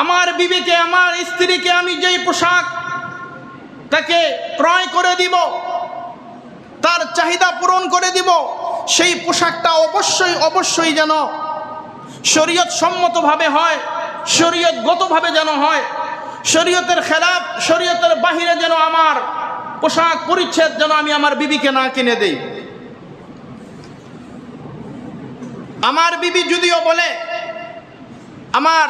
আমার বিবিকে, আমার স্ত্রীকে আমি যেই পোশাক তাকে ক্রয় করে দিব, তার চাহিদা পূরণ করে দিব, সেই পোশাকটা অবশ্যই যেন শরীয়ত সম্মতভাবে হয়, শরীয়তগতভাবে যেন হয়। শরীয়তের খেলাফ, শরীয়তের বাহিরে যেন আমার পোশাক পরিচ্ছদ যেন আমি আমার বিবিকে না কিনে দেই। আমার বিবি যদিও বলে আমার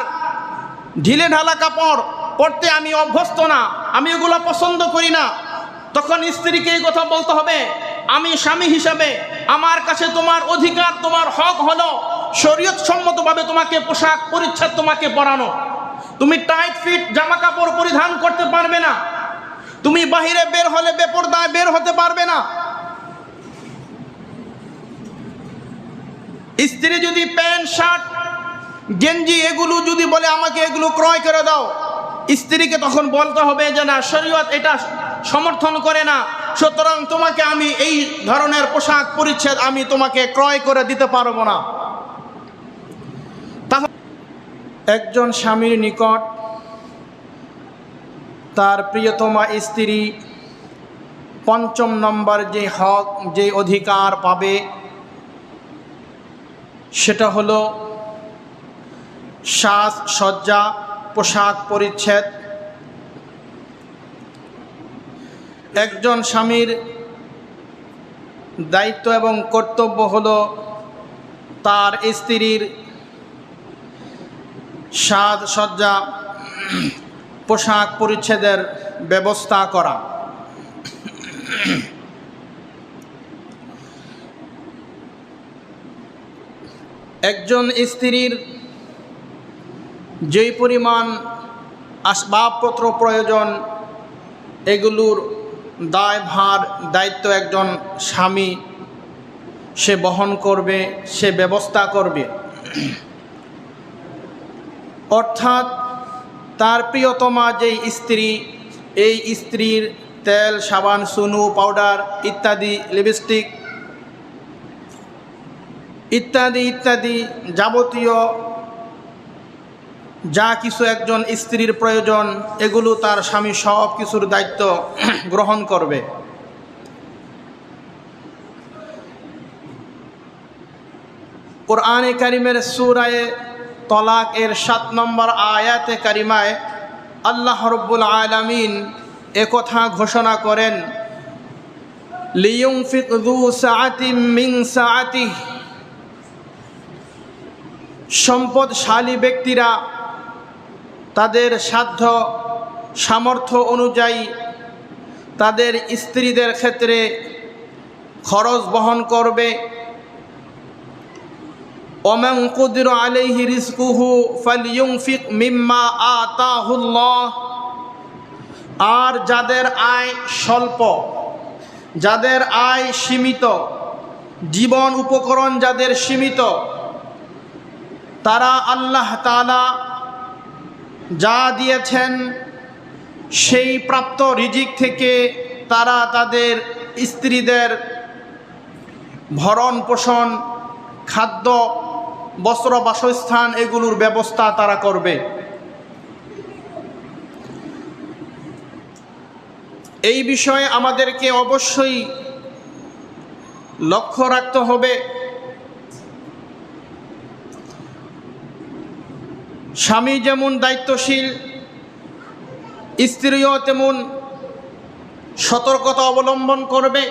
ঢিলে ঢালা কাপড় পরতে আমি অভ্যস্ত না, আমি এগুলো পছন্দ করি না, তখন স্ত্রীকে এই কথা বলতে হবে, আমি স্বামী হিসাবে আমার কাছে তোমার অধিকার, তোমার হক হলো শরীয়ত সম্মতভাবে তোমাকে পোশাক পরিচ্ছদ তোমাকে পরানো। তুমি টাইট ফিট জামা কাপড় পরিধান করতে পারবে না, তুমি বাহিরে বের হলে বেপরদায় বের হতে পারবে না। স্ত্রী যদি প্যান্ট শার্ট গেঞ্জি এগুলো যদি বলে আমাকে এগুলো ক্রয় করে দাও, স্ত্রীকে তখন বলতে হবে যে না, শরীয়ত এটা সমর্থন করে না, সুতরাং তোমাকে আমি এই ধরনের পোশাক পরিচ্ছদ আমি তোমাকে ক্রয় করে দিতে পারবো না। তাহলে একজন স্বামীর নিকট তার প্রিয়তমা স্ত্রী পঞ্চম নম্বর যে হক, যে অধিকার পাবে সেটা হলো সাজসজ্জা, পোশাক পরিচ্ছদ। একজন স্বামীর দায়িত্ব এবং কর্তব্য হলো তার স্ত্রীর সাজসজ্জা, পোশাক পরিচ্ছদের ব্যবস্থা করা। একজন স্ত্রীর যেই পরিমাণ আসবাবপত্র প্রয়োজন, এগুলোর দায়ভার দায়িত্ব একজন স্বামী সে বহন করবে, সে ব্যবস্থা করবে। অর্থাৎ তার প্রিয়তমা যেই স্ত্রী, এই স্ত্রীর তেল, সাবান, সুনু, পাউডার ইত্যাদি, লিপস্টিক ইত্যাদি ইত্যাদি যাবতীয় যা কিছু একজন স্ত্রীর প্রয়োজন, এগুলো তার স্বামী সব কিছুর দায়িত্ব গ্রহণ করবে। কোরআনে কারিমের সূরা তলাক এর 7 নম্বর আয়াতে কারিমায় আল্লাহ রাব্বুল আলামিন একথা ঘোষণা করেন, লিয়ুনফিক যু সাআতিম মিন সাআতিহি, সম্পদশালী ব্যক্তিরা তাদের সাধ্য সামর্থ্য অনুযায়ী তাদের স্ত্রীদের ক্ষেত্রে খরচ বহন করবে। ওমান কুদির আলাইহি রিজকুহু ফালইউনফিক মিম্মা আতাহুল্লাহ, আর যাদের আয় স্বল্প, যাদের আয় সীমিত, জীবন উপকরণ যাদের সীমিত, তারা আল্লাহ তাআলা যা দিয়েছেন সেই প্রাপ্ত রিজিক থেকে তারা তাদের স্ত্রীদের ভরণ পোষণ, খাদ্য, বস্ত্র, বাসস্থান এগুলোর ব্যবস্থা তারা করবে। এই বিষয়ে আমাদেরকে অবশ্যই লক্ষ্য রাখতে হবে। স্বামী যেমন দায়িত্বশীল, স্ত্রীও তেমন সতর্কতা অবলম্বন করবে।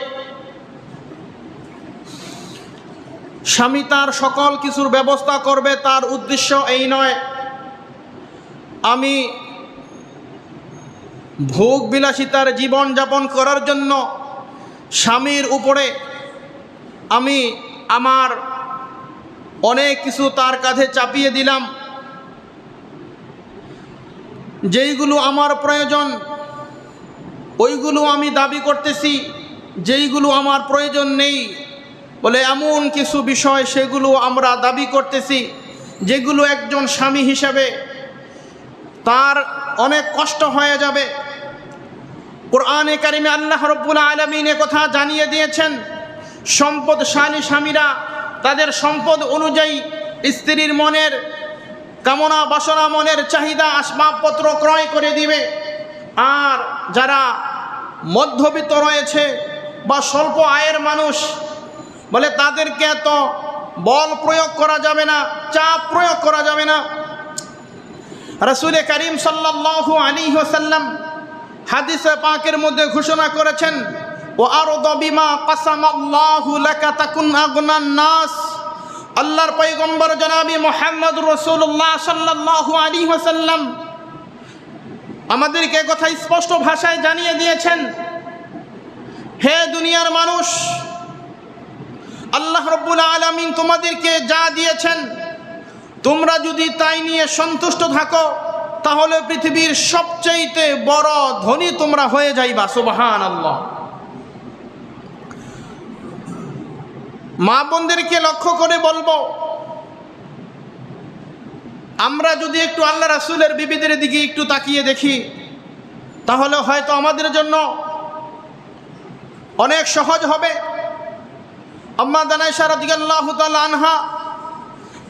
স্বামী তার সকল কিছুর ব্যবস্থা করবে, তার উদ্দেশ্য এই নয় আমি ভোগ বিলাসিতার জীবন যাপন করার জন্য স্বামীর উপরে আমি আমার অনেক কিছু তার কাঁধে চাপিয়ে দিলাম, যেইগুলো আমার প্রয়োজন ওইগুলো আমি দাবি করতেছি, যেইগুলো আমার প্রয়োজন নেই বলে এমন কিছু বিষয় সেগুলো আমরা দাবি করতেছি, যেগুলো একজন স্বামী হিসাবে তার অনেক কষ্ট হয়ে যাবে। কোরআনে কারিমে আল্লাহ রাব্বুল আলামিন কথা জানিয়ে দিয়েছেন, সম্পদশালী স্বামীরা তাদের সম্পদ অনুযায়ী স্ত্রীর মনের কামনা বাসনা মনের চাহিদা আসবাবপত্র ক্রয় করে দিবে। আর যারা মধ্যবিত্ত রয়েছে বা স্বল্প আয়ের মানুষ, বলে তাদেরকে এত বল প্রয়োগ করা যাবে না, চাপ প্রয়োগ করা যাবে না। রাসূল করিম সাল্লাল্লাহু আলাইহি ওয়াসাল্লাম হাদিসে পাকের মধ্যে ঘোষণা করেছেন, ওয়া আরদু বিমা কাসামাল্লাহু লাকা তাকুন আগনান নাস। আল্লাহর পয়গম্বর জনাবি মুহাম্মদুর রাসূলুল্লাহ সাল্লাল্লাহু আলাইহি ওয়াসাল্লাম আমাদেরকে কথা স্পষ্ট ভাষায় জানিয়ে দিয়েছেন, হে দুনিয়ার মানুষ, আল্লাহ রাব্বুল আলামিন তোমাদেরকে যা দিয়েছেন তোমরা যদি তাই নিয়ে সন্তুষ্ট থাকো তাহলে পৃথিবীর সবচেয়ে বড় ধনী তোমরা হয়ে যাইবা। সুবহানাল্লাহ। মা বোনদেরকে লক্ষ্য করে বলবো, আমরা যদি একটু আল্লাহ রাসূলের বিবিদের দিকে একটু তাকিয়ে দেখি তাহলে হয়তো আমাদের জন্য অনেক সহজ হবে। আম্মা আয়েশা রাদিয়াল্লাহু তাআলা আনহা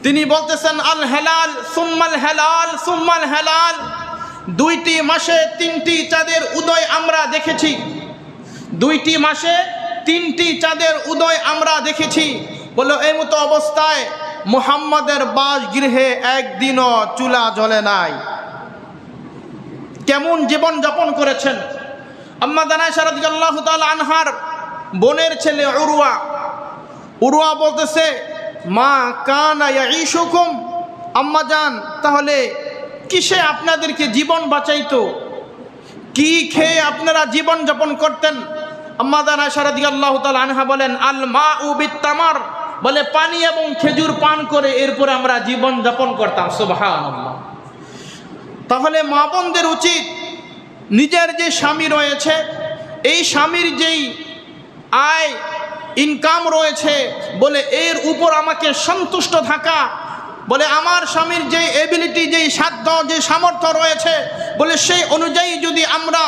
তিনি বলতেছেন, আল হালাল সুম্মাল হালাল সুম্মাল হালাল, দুইটি মাসে তিনটি চাঁদের উদয় আমরা দেখেছি, দুইটি মাসে তিনটি চাঁদের উদয় আমরা দেখেছি। বললো এই মতো অবস্থায় মুহাম্মাদের বাসগৃহে একদিনও চুলা জ্বলে নাই। কেমন জীবন যাপন করেছেন। আম্মা আয়েশা রাদিয়াল্লাহু তাআলা আনহার বোনের ছেলে উরওয়া বলতেছে, মা কানা ইয়াঈশুকুম, আম্মা জান তাহলে কিসে আপনাদেরকে জীবন বাঁচাইতো, কি খেয়ে আপনারা জীবন যাপন করতেন? আম্মা আয়েশা রাদিয়াল্লাহু তাআলা আনহা বলেন, আল মাউ বিত্তামার, বলে পানি এবং খেজুর পান করে এরপরে আমরা জীবন যাপন করতাম। সুবহানাল্লাহ। তাহলে মা বোনদের উচিত নিজের যে স্বামী রয়েছে এই স্বামীর যেই আয় ইনকাম রয়েছে, বলে এর উপর আমাকে সন্তুষ্ট থাকা। বলে আমার স্বামীর যে এবিলিটি, যেই সাধ্য, যে সামর্থ্য রয়েছে, বলে সেই অনুযায়ী যদি আমরা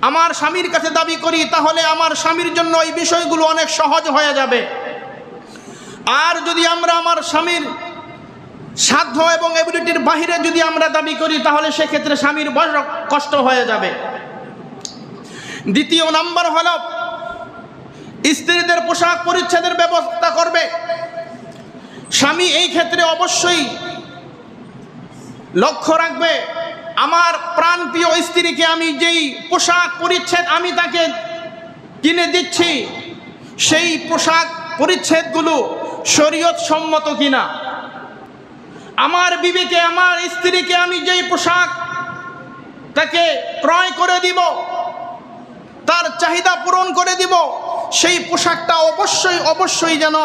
আমার স্বামীর কাছে দাবি করি তাহলে আমার স্বামীর জন্য এই বিষয়গুলো অনেক সহজ হয়ে যাবে। আর যদি আমরা আমার স্বামীর সাধ্য এবং এবিলিটির বাহিরে যদি আমরা দাবি করি তাহলে সেক্ষেত্রে স্বামীর বড় কষ্ট হয়ে যাবে। দ্বিতীয় নাম্বার হলো স্ত্রীদের পোশাক পরিচ্ছদের ব্যবস্থা করবে। স্বামী এই ক্ষেত্রে অবশ্যই লক্ষ্য রাখবে, আমার প্রাণপ্রিয় স্ত্রীকে আমি যেই পোশাক পরিচ্ছদ আমি তাকে কিনে দিচ্ছি সেই পোশাক পরিচ্ছদগুলো শরীয়ত সম্মত কিনা। আমার বিবিকে, আমার স্ত্রীকে আমি যেই পোশাক তাকে ক্রয় করে দিব, তার চাহিদা পূরণ করে দিব, সেই পোশাকটা অবশ্যই যেন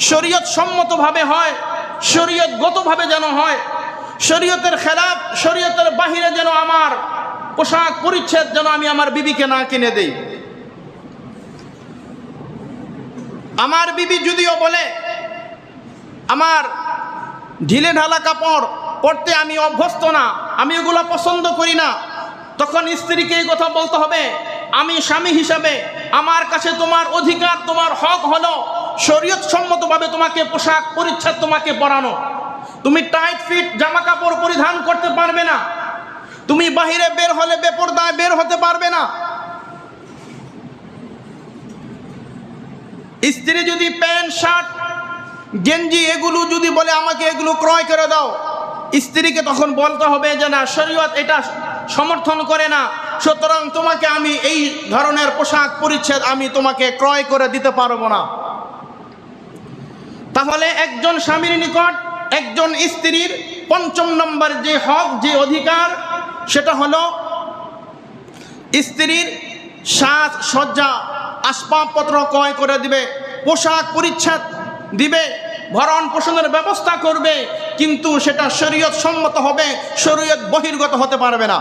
শরীয়ত সম্মতভাবে হয়, শরীয়তগতভাবে যেন হয়। শরীয়তের খেলাফ, শরীয়তের বাহিরে যেন আমার পোশাক পরিচ্ছদ যেন আমি আমার বিবিকে না কিনে দেই। আমার বিবি যদিও বলে আমার ঢিলে ঢালা কাপড় পরতে আমি অভ্যস্ত না, আমি ওগুলো পছন্দ করি না, তখন স্ত্রীকে এই কথা বলতে হবে, আমি স্বামী হিসাবে আমার কাছে তোমার অধিকার, তোমার হক হলো শরীয়ত সম্মতভাবে তোমাকে পোশাক পরিচ্ছদ তোমাকে পরানো। তুমি টাইট ফিট জামা কাপড় পরিধান করতে পারবে না, তুমি বাহিরে বের হলে বেপরদায় বের হতে পারবে না। স্ত্রী যদি প্যান্ট শার্ট গেঞ্জি এগুলো যদি বলে আমাকে এগুলো ক্রয় করে দাও, স্ত্রীকে তখন বলতে হবে যে না, শরীয়ত এটা সমর্থন করে না, সুতরাং তোমাকে আমি এই ধরনের পোশাক পরিচ্ছদ আমি তোমাকে ক্রয় করে দিতে পারবো না। তাহলে একজন স্বামীর নিকট একজন স্ত্রীর পঞ্চম নম্বর যে হক, যে অধিকার, সেটা হলো স্ত্রীর সাজ সজ্জা আসবাবপত্র ক্রয় করে দিবে, পোশাক পরিচ্ছদ দিবে, ভরণ পোষণের ব্যবস্থা করবে, কিন্তু সেটা শরীয়ত সম্মত হবে, শরীয়ত বহির্গত হতে পারবে না।